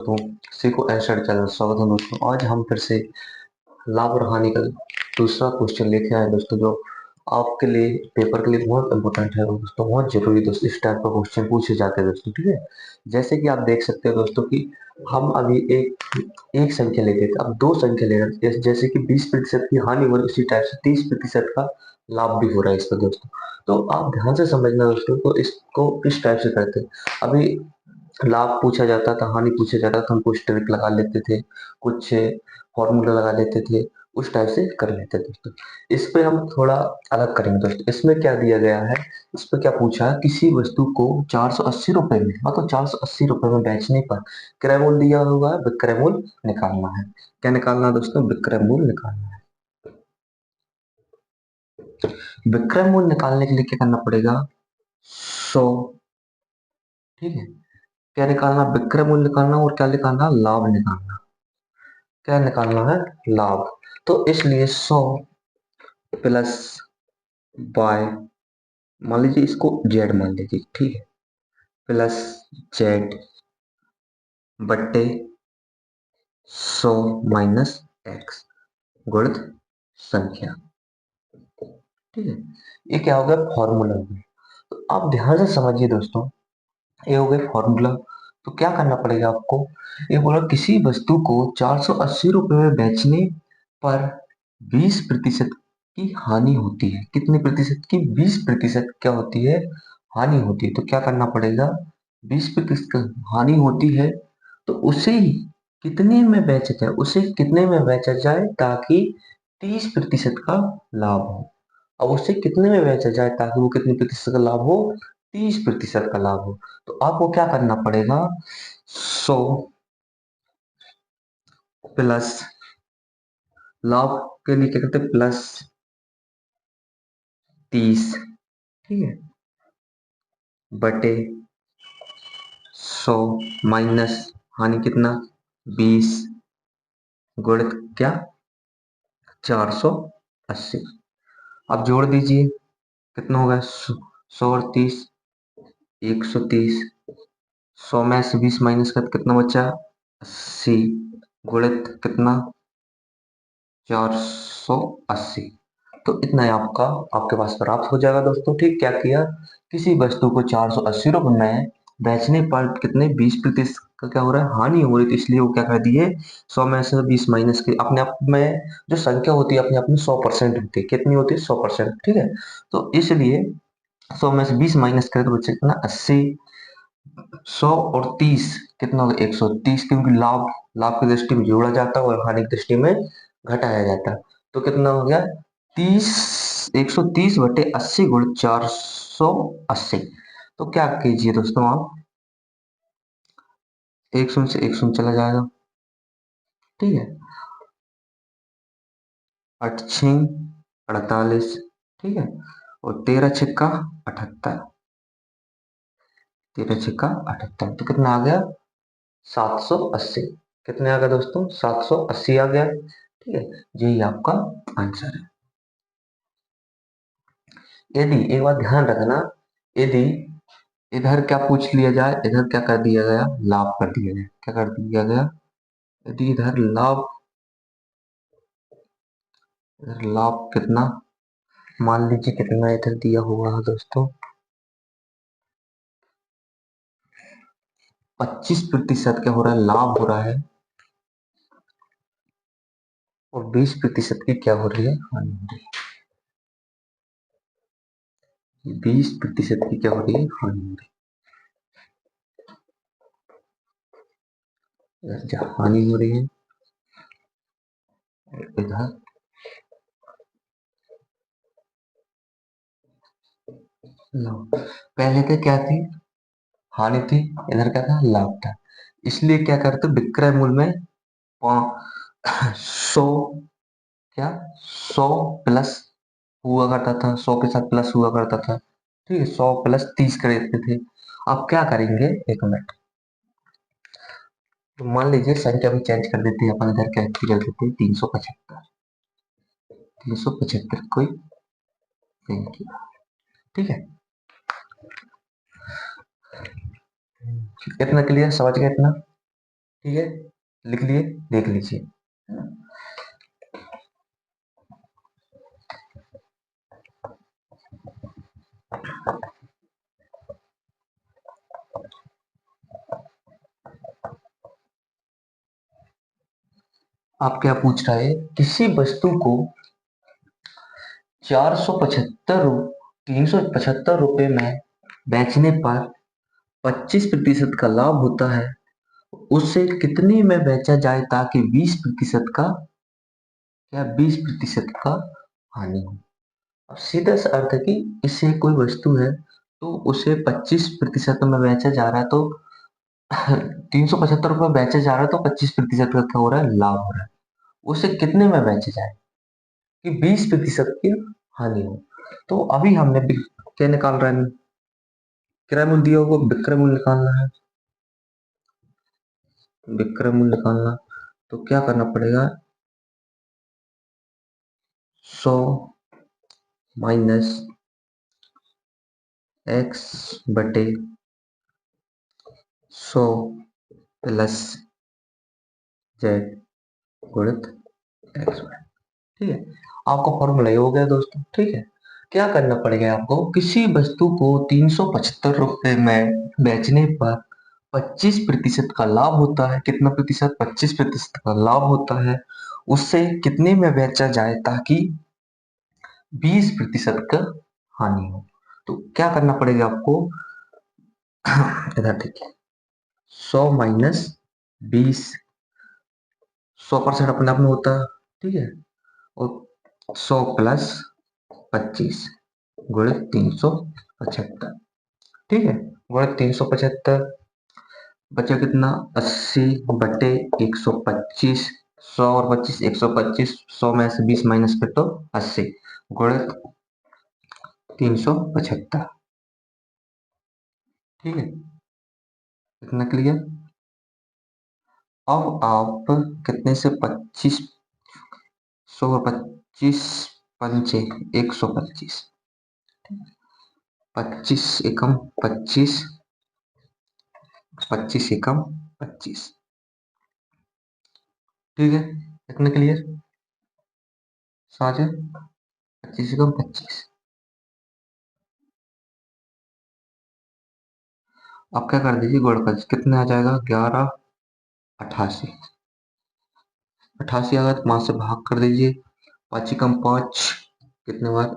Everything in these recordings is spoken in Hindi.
तो सीखो एंसर चैनल स्वागत है दोस्तों। आज हम फिर से लाभ और हानि का दूसरा क्वेश्चन लेके आए दोस्तों, जो आपके लिए पेपर के लिए बहुत इंपॉर्टेंट है दोस्तों, बहुत जरूरी दोस्तों। इस टाइप का क्वेश्चन पूछे जाते हैं दोस्तों, ठीक है। जैसे कि आप देख सकते हो दोस्तों कि हम अभी एक संख्या लेते थे, अब दो संख्या ले रहे हैं। जैसे कि 20% की हानि हो रही है, उसी टाइप से 30% का लाभ भी हो रहा है इसका दोस्तों। तो आप ध्यान से समझना दोस्तों, तो इसको इस टाइप से करते हैं। अभी लाभ पूछा जाता था, हानि पूछा जाता था, हम कुछ ट्रिक लगा लेते थे, कुछ फॉर्मूला लगा लेते थे, उस टाइप से कर लेते थे दोस्तों। इस पे हम थोड़ा अलग करेंगे दोस्तों। इसमें क्या दिया गया है, इस पे क्या पूछा है, किसी वस्तु को 480 रुपए में, मतलब 480 रुपए में बेचने पर क्रय मूल्य दिया हुआ है, विक्रय मूल्य निकालना है। क्या निकालना है दोस्तों? विक्रय मूल्य निकालना है। विक्रय मूल्य निकालने के लिए क्या करना पड़ेगा? 100, ठीक है। क्या निकालना? विक्रय मूल्य निकालना, और क्या निकालना? लाभ निकालना। क्या निकालना है? लाभ। तो इसलिए 100 प्लस बाय, मान लीजिए इसको जेड मान लीजिए, ठीक है, प्लस जेड बट्टे 100 माइनस एक्स गुणित संख्या, ठीक है। ये क्या हो गया? फॉर्मूला हो गया। तो आप ध्यान से समझिए दोस्तों, ये हो गया फॉर्मूला। तो क्या करना पड़ेगा आपको? ये बोला किसी वस्तु को 480 रुपए में बेचने पर 20% की हानि होती है। कितने प्रतिशत की? 20% क्या होती है? हानि होती है। तो क्या करना पड़ेगा? 20% हानि होती है, तो उसे कितने में बेचा जाए, उसे कितने में बेचा जाए ताकि 30% का लाभ हो। अब उसे कितने में बेचा जाए ताकि वो कितने प्रतिशत का लाभ हो? 30% का लाभ हो। तो आपको क्या करना पड़ेगा? 100 प्लस, लाभ के लिए क्या करते हैं, प्लस 30, ठीक है, बटे 100 माइनस हानि कितना? 20 गुणित क्या? 480। अब जोड़ दीजिए, कितना होगा? 100 और 30, 130। 100 में से 20 माइनस कर कितना बचा? 80 गुणित कितना? 480। तो इतना ही आपका आपके पास प्राप्त हो जाएगा दोस्तों, ठीक। क्या किया? किसी वस्तु को 480 रुपए में बेचने पर कितने 20% का क्या हो रहा है? हानि हो रही, तो इसलिए वो क्या कर दिए, 100 में से 20 माइनस के, अपने आप में जो संख्या होती है अपने आप में 100% होती है। कितनी होती है? 100%, ठीक है। तो इसलिए 100 में से 20 माइनस करें तो बचे कितना? 80। 100 और 30 कितना होगा? 130, क्योंकि लाभ लाभ की दृष्टि में जोड़ा जाता है और हानि की दृष्टि में घटाया जाता है। तो कितना हो गया? 30, 130 बटे 80 गुण 480। तो क्या कीजिए दोस्तों आप, एक शून्य से एक शून्य चला जाएगा, ठीक है। 8 छः 48, ठीक है, और 13 छक्का 78, 13 छक्का 78, तो कितना आ गया? 780। कितने आ गया दोस्तों? 780 आ गया, ठीक है। यही आपका आंसर है। यदि एक बात ध्यान रखना, यदि इधर क्या पूछ लिया जाए, इधर क्या कर दिया गया? लाभ कर दिया गया। क्या कर दिया गया? यदि इधर लाभ, इधर लाभ कितना, मान लीजिए कितना इधर दिया हुआ है दोस्तों, 25% क्या हो रहा है? लाभ हो रहा है, और 20% की क्या हो रही है? हानि हो रही है। 20% की क्या हो रही है? हानि हो रही है। इधर हानि हो रही है, इधर लाभ। पहले तो क्या थी? हानि थी। इधर क्या था? लाभ था। इसलिए क्या करते, विक्रय मूल्य में 100, क्या 100 प्लस हुआ करता था, 100 के साथ प्लस हुआ करता था, ठीक है। 100 प्लस 30 कर देते थे। अब क्या करेंगे, एक मिनट, तो मान लीजिए संख्या भी चेंज कर देते हैं अपन। इधर क्या कर देते हैं? 375, 375 कोई संख्या, ठीक है। इतना क्लियर? समझ गए इतना? ठीक है, लिख लिए, देख लीजिए, है ना। आप क्या पूछ रहा है, किसी वस्तु को 475 ₹375 में बेचने पर 25% का लाभ होता है, उसे कितने में बेचा जाए ताकि 20% का, या 20% का हानि हो। अब सीधा सा अर्थ है कि इससे कोई वस्तु है तो उसे 25% में बेचा जा रहा है, तो 375 रुपये बेचा जा रहा है, तो 25% का क्या हो रहा है, लाभ हो रहा है। उसे कितने में बेचा जाए कि 20% की हानि हो। तो अभी हमने क्या निकाल रहा है, क्रय मूल्य दिया होगा, विक्रय मूल्य निकालना है। विक्रय मूल्य निकालना, तो क्या करना पड़ेगा, 100 माइनस एक्स बटे 100 प्लस जेड गुणित एक्स। ठीक है, आपका फॉर्मूला ये हो गया दोस्तों। ठीक है, क्या करना पड़ेगा आपको, किसी वस्तु को 375 रुपए में बेचने पर 25% का लाभ होता है। कितना प्रतिशत, 25% का लाभ होता है। उससे कितने में बेचा जाए ताकि 20% का हानि हो। तो क्या करना पड़ेगा आपको, इधर ठीक है, 100 माइनस 20, 100% अपने आप में होता है। ठीक है, और 100 प्लस 25 गुणित 375। ठीक है, गुणित 375, बचा कितना, 80 बटे 125। 100 और 25, 125, 100 में से 20 माइनस कर तो 80 गुणित 375। ठीक है, इतना क्लियर। अब आप कितने से 25, 100 और 25 पंचे 125, 25 एकम 25, 25 एकम 25। ठीक है, इतना क्लियर, साझा 25 एकम 25। अब क्या कर दीजिए, गुण कर, कितने आ जाएगा, 11 88। 88 आ गया तो 5 से भाग कर दीजिए, 5 एकम 5, कितने बार,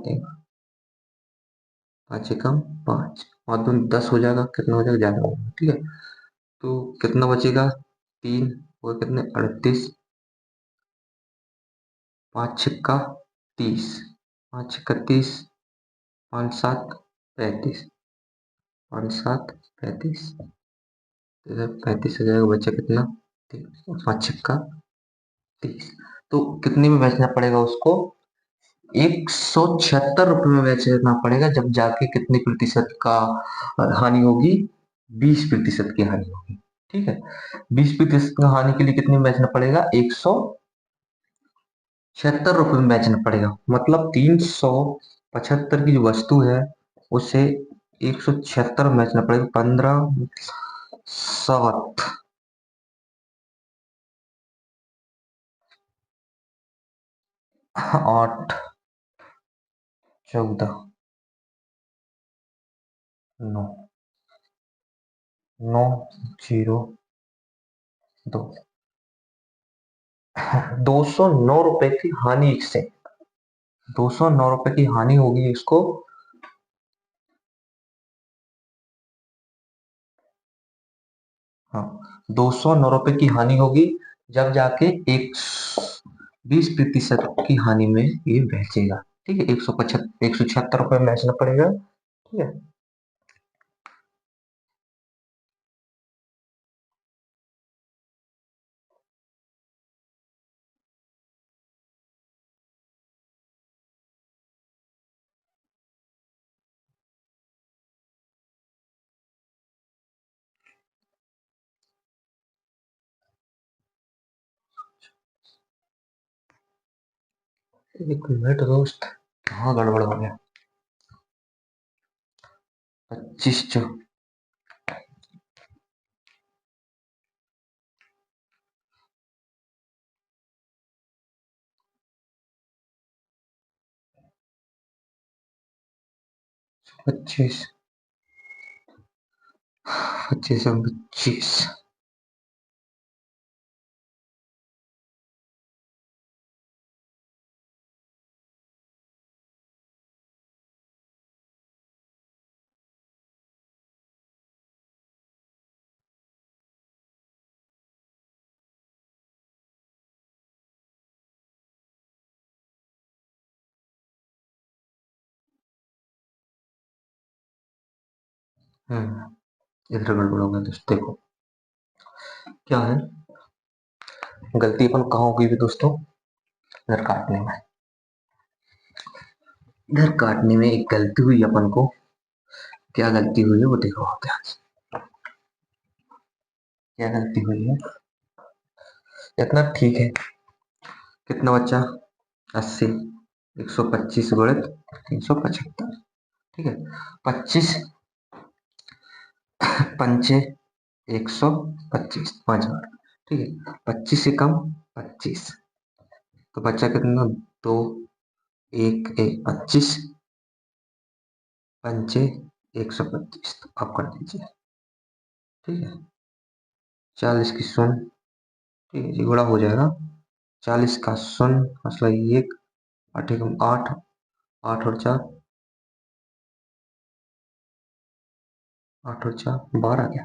5 एकम 5, और 10 हो जाएगा, कितना हो जाएगा, ज्यादा हो जाएगा। ठीक है, तो कितना बचेगा, 3 और कितने, 38, 5 छक्का 30, 5 छक्का 30, 5 7 35, 5 7 35, इधर 35 हो जाएगा, बचा कितना, 5 छक्का 30। तो कितने में बेचना पड़ेगा उसको, 176 रुपये में बेचना पड़ेगा, जब जाके कितने प्रतिशत का हानि होगी, 20% की हानि होगी। ठीक है, 20% की हानि के लिए कितने में बेचना पड़ेगा, 176 रुपये में बेचना पड़ेगा। मतलब 375 की जो वस्तु है उसे 176 में बेचना पड़ेगा। 15 7 8 14 9 9 0 2, 209 रुपए की हानि से, 209 रुपए की हानि होगी इसको। हाँ, 209 रुपए की हानि होगी, जब जाके एक 20% की हानि में ये बेचेगा। ठीक है, 176 रुपए में बेचना पड़ेगा। ठीक है, एक मिनट दोस्त, कहाँ गड़बड़ हो गया, 25 जो 25, 25 और 25। इधर गड़बड़ हो गया दोस्तों। देखो क्या है, गलती अपन कहाँ होगी भी दोस्तों, इधर काटने में। इधर काटने में एक गलती हुई अपन को। क्या गलती हुई है वो देखो आप ध्यान से। क्या गलती हुई है, इतना ठीक है। कितना बचा, 80, 125 गुणित 375। ठीक है, 25 पंचे 125, 5000। ठीक है, 25 से कम 25, तो बचा कितना, 2, 1, 1, 25 पंचे 125, तो आप कर दीजिए। ठीक है, 40 की शून्य, ठीक है जी, गुणा हो जाएगा। 40 का शून्य मतलब 1, 8 एकम 8, 8 और 4, 8 और 4 12 क्या,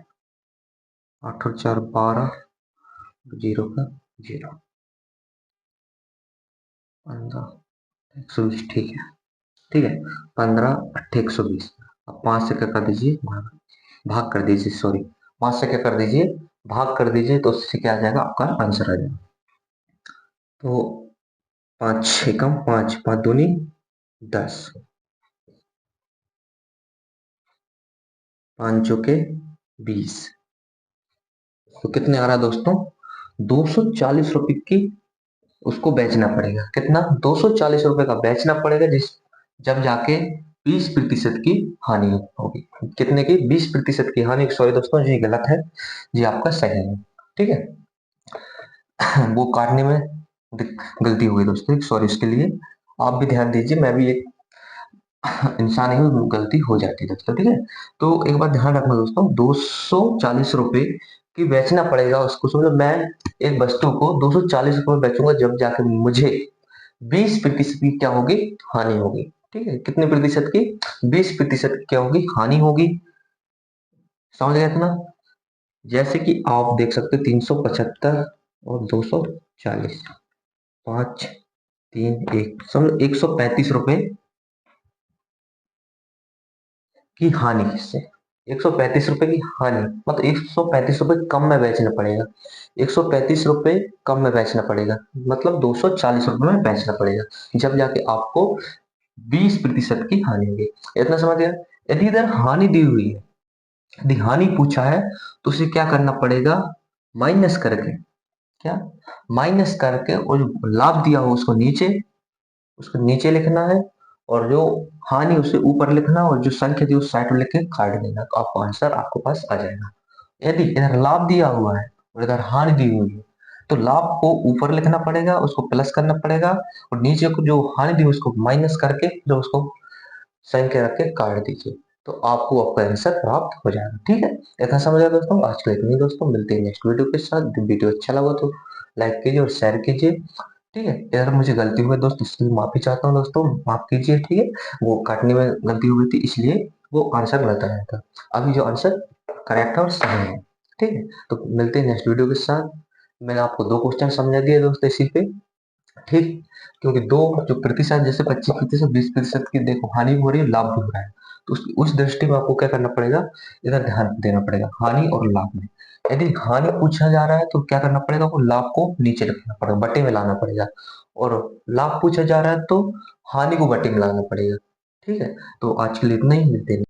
8 और 4 12, जीरो का जीरो, 15, 120। ठीक है, ठीक है, 15, 8, 120। अब 5 से क्या कर दीजिए, भाग कर दीजिए, सॉरी, 5 से क्या कर दीजिए, भाग कर दीजिए, तो उससे क्या आ जाएगा, आपका आंसर आ जाएगा। तो 5 एकम 5, 5 दूनी 10, 5 चौके 20, तो कितने आ रहा है दोस्तों, 240 रुपए की उसको बेचना पड़ेगा। कितना, 240 रुपए का बेचना पड़ेगा, जिस जब जाके 20% की हानि होगी। कितने की, 20% की हानि। सॉरी दोस्तों जी, गलत है जी, आपका सही है। ठीक है, वो काटने में गलती हुई दोस्तों, सॉरी इसके लिए। आप भी ध्यान दीजिए, मैं भी एक इंसान ही हूँ, गलती हो जाती है दोस्तों। ठीक है, तो एक बात ध्यान रखना दोस्तों, 240 रुपए की बेचना पड़ेगा उसको। समझो मैं एक वस्तु को 240 रुपए में बेचूंगा, जब जाके मुझे 20% की क्या होगी, हानि होगी। ठीक है, कितने प्रतिशत की, 20% की क्या होगी, हानि होगी। समझ गए इतना। जैसे कि आप देख सकते हो, 375 और 240, 5, 3, 1, समझो 135 रुपए की हानि। किससे, 135 रुपए की हानि, मतलब 135 रुपए कम में बेचना पड़ेगा। 135 रुपए कम में बेचना पड़ेगा, मतलब 240 रुपए में बेचना पड़ेगा, जब जाके आपको 20% की हानि होगी। इतना समझ गया। यदि इधर हानि दी हुई है, यदि हानि पूछा है, तो उसे क्या करना पड़ेगा, माइनस करके, क्या, माइनस करके, और जो लाभ दिया हो उसको नीचे लिखना है, और जो हानि उसे ऊपर लिखना, और जो संख्या दी उस साइड में लिख के काट देना, तो आपको आंसर आपके पास आ जाएगा। यदि इधर लाभ दिया हुआ है और इधर हानि दी हुई है, तो लाभ को ऊपर लिखना पड़ेगा, उसको प्लस करना पड़ेगा, और नीचे को जो हानि दी उसको माइनस करके जो उसको साइन के रख के काट दीजिए, तो आपको आपका आंसर प्राप्त हो जाएगा। ठीक है, इतना समझ आया दोस्तों। आज के लिए इतना ही दोस्तों, मिलते हैं नेक्स्ट वीडियो के साथ। वीडियो अच्छा लगा तो लाइक कीजिए और शेयर कीजिए। ठीक है, यार मुझे गलती हुई दोस्त, इसलिए माफी चाहता हूँ दोस्तों, माफ कीजिए। ठीक है, वो काटने में गलती हुई थी, इसलिए वो आंसर गलत आया था। अभी जो आंसर करेक्ट है और सही है। ठीक है, तो मिलते हैं नेक्स्ट वीडियो के साथ। मैंने आपको 2 क्वेश्चन समझा दिए दोस्तों इसी पे। ठीक, क्योंकि दो जो प्रतिशत, जैसे 25%, 20% की देखो हानि हो रही है, लाभ भी हो रहा है, तो उस दृष्टि में आपको क्या करना पड़ेगा, इधर ध्यान देना पड़ेगा, हानि और लाभ में। यदि हानि पूछा जा रहा है, तो क्या करना पड़ेगा, वो लाभ को नीचे रखना पड़ेगा, बटे में लाना पड़ेगा, और लाभ पूछा जा रहा है तो हानि को बटे में लाना पड़ेगा। ठीक है, तो आज के लिए इतना ही, मिलते हैं।